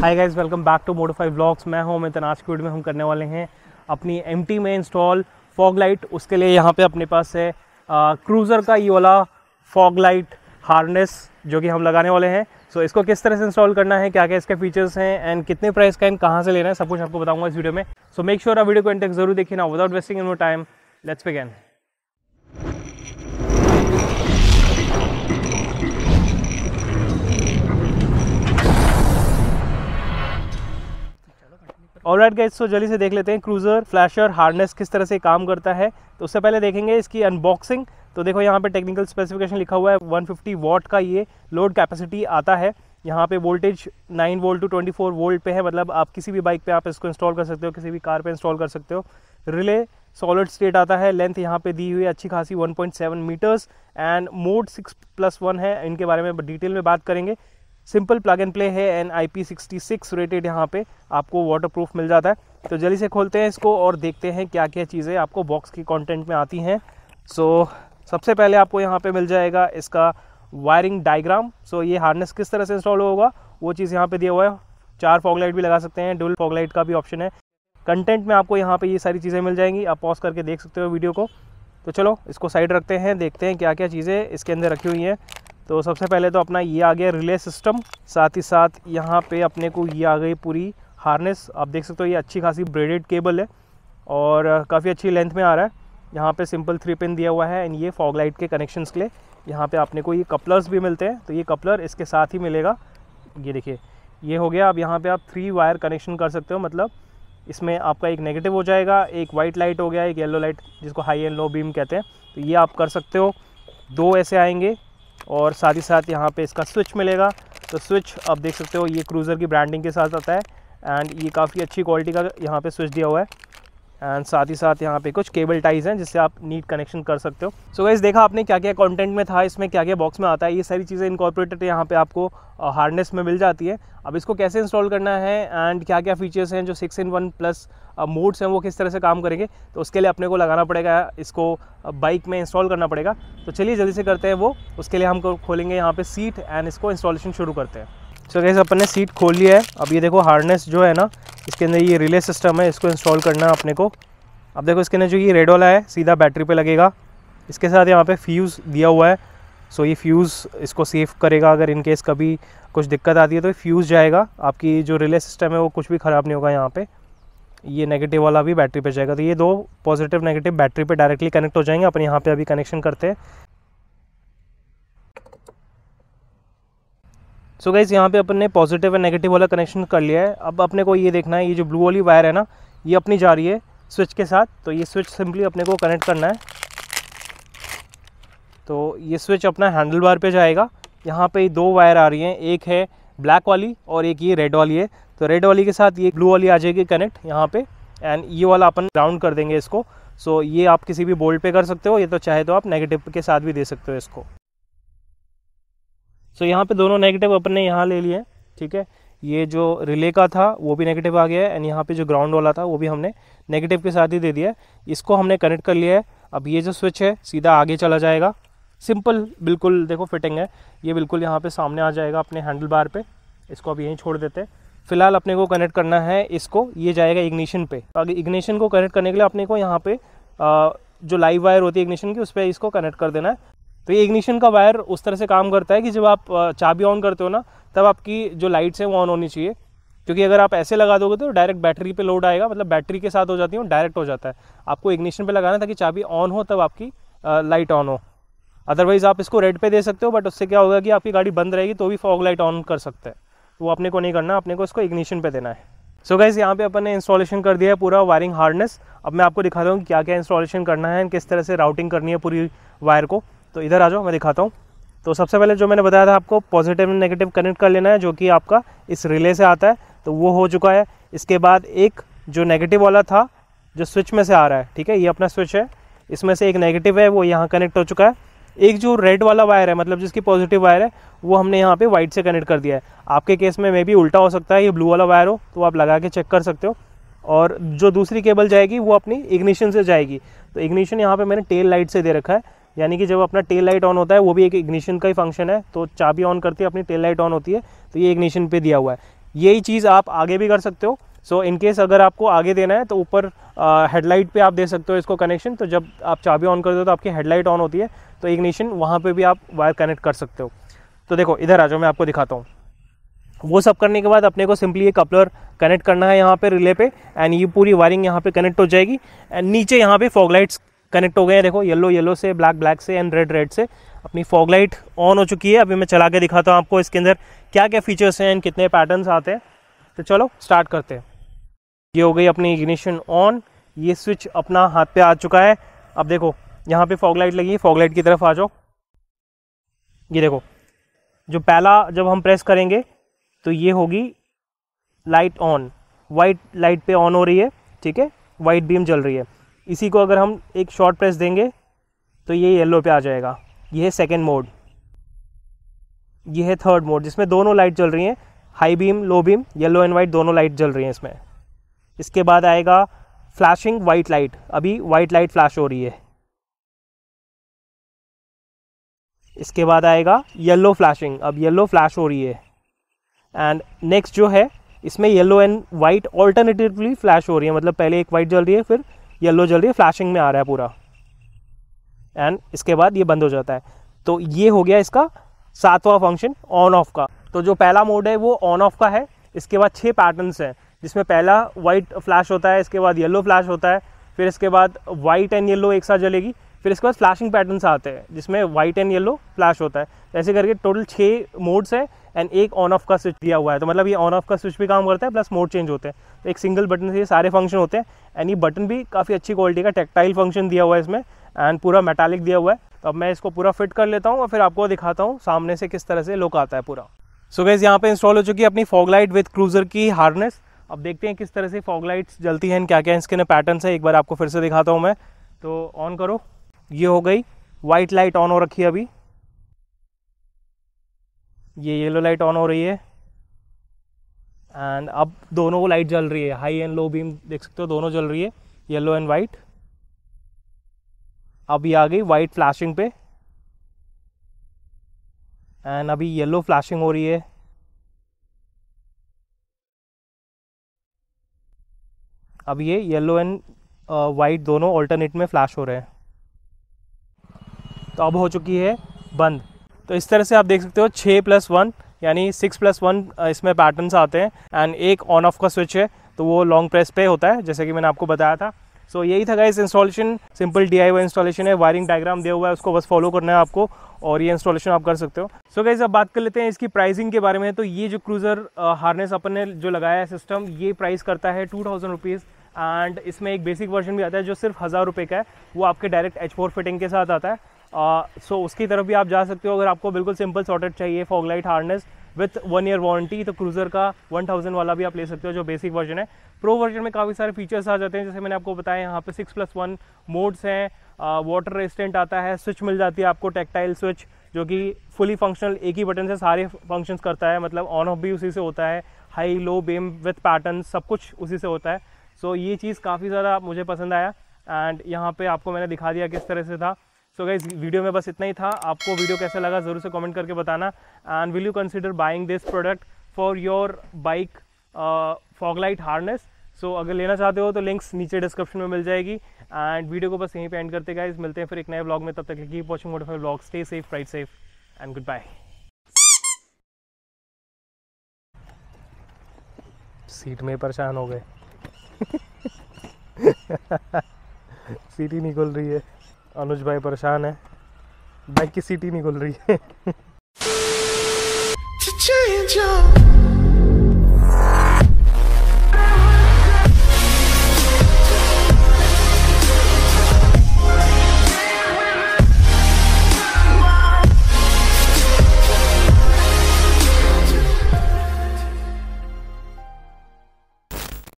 Hi guys, welcome back to modify vlogs. मैं हूं अमित। आज की वीडियो में हम करने वाले हैं अपनी एमटी में इंस्टॉल फॉग लाइट। उसके लिए यहाँ पे अपने पास है क्रूज़र का ये वाला फॉग लाइट हार्नेस जो कि हम लगाने वाले हैं। सो इसको किस तरह से इंस्टॉल करना है, क्या क्या इसके फीचर्स हैं एंड कितने प्राइस का एंड कहाँ से लेना है, सब कुछ आपको बताऊंगा इस वीडियो में। सो मेक श्योर आप वीडियो को एंड तक जरूर देखिए ना। Without wasting any more time, let's begin. Alright guys, so जल्दी से देख लेते हैं क्रूज़र फ्लैशर हार्नेस किस तरह से काम करता है। तो उससे पहले देखेंगे इसकी अनबॉक्सिंग। तो देखो यहाँ पे टेक्निकल स्पेसिफिकेशन लिखा हुआ है। 150 वॉट का ये लोड कैपेसिटी आता है। यहाँ पे वोल्टेज 9 वोल्ट टू 24 वोल्ट पे है, मतलब आप किसी भी बाइक पे आप इसको इंस्टॉल कर सकते हो, किसी भी कार पे इंस्टॉल कर सकते हो। रिले सॉलिड स्टेट आता है। लेंथ यहाँ पे दी हुई है अच्छी खासी 1.7 मीटर्स एंड मोड 6+1 है। इनके बारे में डिटेल में बात करेंगे। सिंपल प्लग एंड प्ले है एंड IP66 रेटेड यहाँ पे आपको वाटरप्रूफ मिल जाता है। तो जल्दी से खोलते हैं इसको और देखते हैं क्या क्या चीज़ें आपको बॉक्स की कंटेंट में आती हैं। सो सबसे पहले आपको यहाँ पे मिल जाएगा इसका वायरिंग डायग्राम। सो ये हार्नेस किस तरह से इंस्टॉल होगा वो चीज़ यहाँ पे दिया हुआ है। 4 फॉग लाइट भी लगा सकते हैं, डुअल फॉग लाइट का भी ऑप्शन है। कंटेंट में आपको यहाँ पे ये सारी चीज़ें मिल जाएंगी। आप पॉज करके देख सकते हो वीडियो को। तो चलो इसको साइड रखते हैं, देखते हैं क्या क्या चीज़ें इसके अंदर रखी हुई हैं। तो सबसे पहले तो अपना ये आ गया रिले सिस्टम, साथ ही साथ यहाँ पे अपने को ये आ गई पूरी हार्नेस। आप देख सकते हो ये अच्छी खासी ब्रेडेड केबल है और काफ़ी अच्छी लेंथ में आ रहा है। यहाँ पे सिंपल 3 पिन दिया हुआ है एंड ये फॉग लाइट के कनेक्शंस के लिए यहाँ पे अपने को ये कपलर्स भी मिलते हैं। तो ये कपलर इसके साथ ही मिलेगा। ये देखिए ये हो गया। अब यहाँ पे आप 3 वायर कनेक्शन कर सकते हो, मतलब इसमें आपका एक नेगेटिव हो जाएगा, एक वाइट लाइट हो गया, एक येलो लाइट जिसको हाई एंड लो बीम कहते हैं। तो ये आप कर सकते हो। 2 ऐसे आएंगे और साथ ही साथ यहाँ पे इसका स्विच मिलेगा। तो स्विच आप देख सकते हो ये क्रूज़र की ब्रांडिंग के साथ आता है एंड ये काफ़ी अच्छी क्वालिटी का यहाँ पे स्विच दिया हुआ है। एंड साथ ही साथ यहाँ पे कुछ केबल टाइज हैं जिससे आप नीट कनेक्शन कर सकते हो। सो गाइस, देखा आपने क्या क्या कंटेंट में था, इसमें क्या क्या बॉक्स में आता है। ये सारी चीज़ें इनकॉर्पोरेटेड यहाँ पे आपको हार्नेस में मिल जाती है। अब इसको कैसे इंस्टॉल करना है एंड क्या क्या फीचर्स हैं, जो 6-in-1 प्लस मोड्स हैं वो किस तरह से काम करेंगे, तो उसके लिए अपने को लगाना पड़ेगा, इसको बाइक में इंस्टॉल करना पड़ेगा। तो चलिए जल्दी से करते हैं वो। उसके लिए हम खोलेंगे यहाँ पे सीट एंड इसको इंस्टॉलेशन शुरू करते हैं। सो गाइस, अपन ने सीट खोल लिया है। अब ये देखो हार्नेस जो है ना, इसके अंदर ये रिले सिस्टम है, इसको इंस्टॉल करना है अपने को। अब देखो इसके अंदर जो ये रेड वाला है सीधा बैटरी पे लगेगा। इसके साथ यहाँ पे फ्यूज़ दिया हुआ है। सो ये फ्यूज़ इसको सेव करेगा, अगर इन केस कभी कुछ दिक्कत आती है तो फ्यूज़ जाएगा। आपकी जो रिले सिस्टम है वो कुछ भी ख़राब नहीं होगा। यहाँ पे ये नेगेटिव वाला भी बैटरी पे जाएगा। तो ये 2 पॉजिटिव नेगेटिव बैटरी पे डायरेक्टली कनेक्ट हो जाएंगे। अपन यहाँ पे अभी कनेक्शन करते हैं। सो गाइस, यहाँ पे अपन ने पॉजिटिव एंड नेगेटिव वाला कनेक्शन कर लिया है। अब अपने को ये देखना है, ये जो ब्लू वाली वायर है ना, ये अपनी जा रही है स्विच के साथ। तो ये स्विच सिंपली अपने को कनेक्ट करना है। तो ये स्विच अपना हैंडल बार पे जाएगा। यहाँ पे 2 वायर आ रही हैं, एक है ब्लैक वाली और एक ये रेड वाली है। तो रेड वाली के साथ ये ब्लू वाली आ जाएगी कनेक्ट यहाँ पे एंड ये वाला अपन ग्राउंड कर देंगे इसको। सो ये आप किसी भी बोल्ट पे कर सकते हो, ये तो चाहे तो आप नेगेटिव के साथ भी दे सकते हो इसको। सो यहाँ पे दोनों नेगेटिव अपन ने यहाँ ले लिए, ठीक है। ये जो रिले का था वो भी नेगेटिव आ गया है एंड यहाँ पे जो ग्राउंड वाला था वो भी हमने नेगेटिव के साथ ही दे दिया है। इसको हमने कनेक्ट कर लिया है। अब ये जो स्विच है सीधा आगे चला जाएगा। सिंपल बिल्कुल देखो फिटिंग है। ये बिल्कुल यहाँ पे सामने आ जाएगा अपने हैंडल बार पे। इसको अब यहीं छोड़ देते हैं। फिलहाल अपने को कनेक्ट करना है इसको, ये जाएगा इग्निशन पे। आगे इग्निशन को कनेक्ट करने के लिए अपने को यहाँ पे जो लाइव वायर होती है इग्निशन की, उस पर इसको कनेक्ट कर देना है। तो ये इग्निशन का वायर उस तरह से काम करता है कि जब आप चाबी ऑन करते हो ना, तब आपकी जो लाइट्स हैं वो ऑन होनी चाहिए। क्योंकि अगर आप ऐसे लगा दोगे तो डायरेक्ट बैटरी पे लोड आएगा, मतलब बैटरी के साथ हो जाती है, डायरेक्ट हो जाता है। आपको इग्निशन पे लगाना है ताकि चाबी ऑन हो तब आपकी लाइट ऑन हो। अदरवाइज़ आप इसको रेड पे दे सकते हो, बट उससे क्या होगा कि आपकी गाड़ी बंद रहेगी तो भी फॉग लाइट ऑन कर सकते हैं। तो वो अपने को नहीं करना, अपने को इसको इग्निशन पे देना है। सो गाइस, यहाँ पे अपन ने इंस्टॉलेशन कर दिया है पूरा वायरिंग हार्नेस। अब मैं आपको दिखाता हूँ कि क्या क्या इंस्टॉलेशन करना है, किस तरह से राउटिंग करनी है पूरी वायर को। तो इधर आ जाओ, मैं दिखाता हूँ। तो सबसे पहले जो मैंने बताया था आपको, पॉजिटिव एंड नेगेटिव कनेक्ट कर लेना है, जो कि आपका इस रिले से आता है। तो वो हो चुका है। इसके बाद एक जो नेगेटिव वाला था जो स्विच में से आ रहा है, ठीक है, ये अपना स्विच है, इसमें से एक नेगेटिव है वो यहाँ कनेक्ट हो चुका है। एक जो रेड वाला वायर है, मतलब जिसकी पॉजिटिव वायर है, वो हमने यहाँ पे वाइट से कनेक्ट कर दिया है। आपके केस में मे भी उल्टा हो सकता है, ये ब्लू वाला वायर हो, तो आप लगा के चेक कर सकते हो। और जो दूसरी केबल जाएगी वो अपनी इग्निशन से जाएगी। तो इग्निशन यहाँ पे मैंने टेल लाइट से दे रखा है, यानी कि जब अपना टेल लाइट ऑन होता है वो भी एक इग्निशन का ही फंक्शन है। तो चाबी ऑन करती है अपनी टेल लाइट ऑन होती है, तो ये इग्निशन पे दिया हुआ है। यही चीज़ आप आगे भी कर सकते हो। सो इन केस अगर आपको आगे देना है तो ऊपर हेडलाइट पे आप दे सकते हो इसको कनेक्शन, तो जब आप चाबी ऑन करते हो तो आपकी हेडलाइट ऑन होती है, तो इग्निशन वहाँ पे भी आप वायर कनेक्ट कर सकते हो। तो देखो इधर आ जाओ, मैं आपको दिखाता हूँ। वो सब करने के बाद अपने को सिंपली ये कपलर कनेक्ट करना है यहाँ पे रिले पे, एंड ये पूरी वायरिंग यहाँ पे कनेक्ट हो जाएगी। एंड नीचे यहाँ पे फॉग लाइट्स कनेक्ट हो गए हैं, देखो येलो येलो से, ब्लैक ब्लैक से एंड रेड रेड से अपनी फॉग लाइट ऑन हो चुकी है। अभी मैं चला के दिखाता हूँ आपको इसके अंदर क्या क्या फीचर्स हैं एंड कितने पैटर्न्स आते हैं। तो चलो स्टार्ट करते हैं। ये हो गई अपनी इग्निशन ऑन, ये स्विच अपना हाथ पे आ चुका है। अब देखो यहाँ पे फॉग लाइट लगी है, फॉग लाइट की तरफ आ जाओ। ये देखो जो पहला जब हम प्रेस करेंगे तो ये होगी लाइट ऑन, वाइट लाइट पे ऑन हो रही है, ठीक है, वाइट बीम जल रही है। इसी को अगर हम एक शॉर्ट प्रेस देंगे तो ये येलो पे आ जाएगा। ये है सेकेंड मोड। ये है थर्ड मोड जिसमें दोनों लाइट जल रही हैं, high beam low beam, yellow and white दोनों लाइट जल रही हैं इसमें। इसके बाद आएगा फ्लैशिंग वाइट लाइट, अभी वाइट लाइट फ्लैश हो रही है। इसके बाद आएगा येलो फ्लैशिंग, अब येलो फ्लैश हो रही है। एंड नेक्स्ट जो है इसमें yellow and white alternatively flash हो रही है, मतलब पहले एक वाइट जल रही है फिर येलो जल रही है, फ्लैशिंग में आ रहा है पूरा। एंड इसके बाद ये बंद हो जाता है। तो ये हो गया इसका सातवां फंक्शन ऑन ऑफ का। तो जो पहला मोड है वो ऑन ऑफ का है। इसके बाद 6 पैटर्न्स हैं जिसमें पहला वाइट फ्लैश होता है, इसके बाद येलो फ्लैश होता है, फिर इसके बाद वाइट एंड येलो एक साथ जलेगी, फिर इसके बाद फ्लैशिंग पैटर्न्स आते हैं जिसमें वाइट एंड येलो फ्लैश होता है। ऐसे करके टोटल 6 मोड्स है एंड एक ऑन ऑफ का स्विच दिया हुआ है। तो मतलब ये ऑन ऑफ का स्विच भी काम करता है प्लस मोड चेंज होते हैं। तो एक सिंगल बटन से ये सारे फंक्शन होते हैं। एंड ये बटन भी काफ़ी अच्छी क्वालिटी का टेक्टाइल फंक्शन दिया हुआ है इसमें, एंड पूरा मेटालिक दिया हुआ है। तो अब मैं इसको पूरा फिट कर लेता हूँ और फिर आपको दिखाता हूँ सामने से किस तरह से लुक आता है पूरा। सो गाइस यहाँ पे इंस्टॉल हो चुकी है अपनी फॉग लाइट विद क्रूजर की हार्नेस। अब देखते हैं किस तरह से फॉग लाइट्स जलती हैं, क्या क्या इसके पैटर्न्स है, एक बार आपको फिर से दिखाता हूँ मैं। तो ऑन करो, ये हो गई वाइट लाइट ऑन हो रखी है अभी, ये येलो लाइट ऑन हो रही है एंड अब दोनों लाइट जल रही है, हाई एंड लो बीम देख सकते हो दोनों जल रही है, येलो एंड वाइट। अभी आ गई वाइट फ्लैशिंग पे एंड अभी येलो फ्लैशिंग हो रही है। अब ये येलो एंड वाइट दोनों ऑल्टरनेट में फ्लैश हो रहे हैं। तो अब हो चुकी है बंद। तो इस तरह से आप देख सकते हो 6+1 यानी 6+1 इसमें पैटर्न्स आते हैं। एंड एक ऑन ऑफ का स्विच है तो वो लॉन्ग प्रेस पे होता है जैसे कि मैंने आपको बताया था। सो यही था guys installation, simple DIY installation है, वायरिंग डायग्राम दिया हुआ है उसको बस फॉलो करना है आपको और ये इंस्टॉलेशन आप कर सकते हो। सो गाइस अब बात कर लेते हैं इसकी प्राइसिंग के बारे में। तो ये जो क्रूजर हार्नेस अपन ने जो लगाया है सिस्टम, ये प्राइस करता है 2000 रुपीज़। एंड इसमें एक बेसिक वर्जन भी आता है जो सिर्फ 1000 रुपये का है, वो आपके डायरेक्ट H4 फिटिंग के साथ आता है। सो उसकी तरफ भी आप जा सकते हो। अगर आपको बिल्कुल सिंपल सॉर्टेड चाहिए fog light harness with 1 year warranty, तो क्रूजर का 1000 वाला भी आप ले सकते हो जो बेसिक वर्जन है। प्रो वर्जन में काफ़ी सारे फीचर्स आ जाते हैं, जैसे मैंने आपको बताया यहाँ पे 6+1 मोड्स हैं, वाटर रेजिस्टेंट आता है, स्विच मिल जाती है आपको टेक्टाइल स्विच जो कि फुली फंक्शनल, एक ही बटन से सारे फंक्शंस करता है, मतलब ऑन ऑफ भी उसी से होता है, high low beam width pattern सब कुछ उसी से होता है। सो ये चीज़ काफ़ी ज़्यादा मुझे पसंद आया एंड यहाँ पे आपको मैंने दिखा दिया किस तरह से था। सो गाइस वीडियो में बस इतना ही था। आपको वीडियो कैसा लगा ज़रूर से कमेंट करके बताना। And will you consider buying this product for your bike fog light harness. So अगर लेना चाहते हो तो लिंक्स नीचे डिस्क्रिप्शन में मिल जाएगी। एंड वीडियो को बस यहीं पे एंड करते गाइस, मिलते हैं फिर एक नए ब्लॉग में। तब तक keep watching modified blog, stay safe, ride safe and goodbye. Seat में परेशान हो गए सीट ही नहीं खुल रही है, अनुज भाई परेशान है, बाइक की सीट ही नहीं खुल रही है।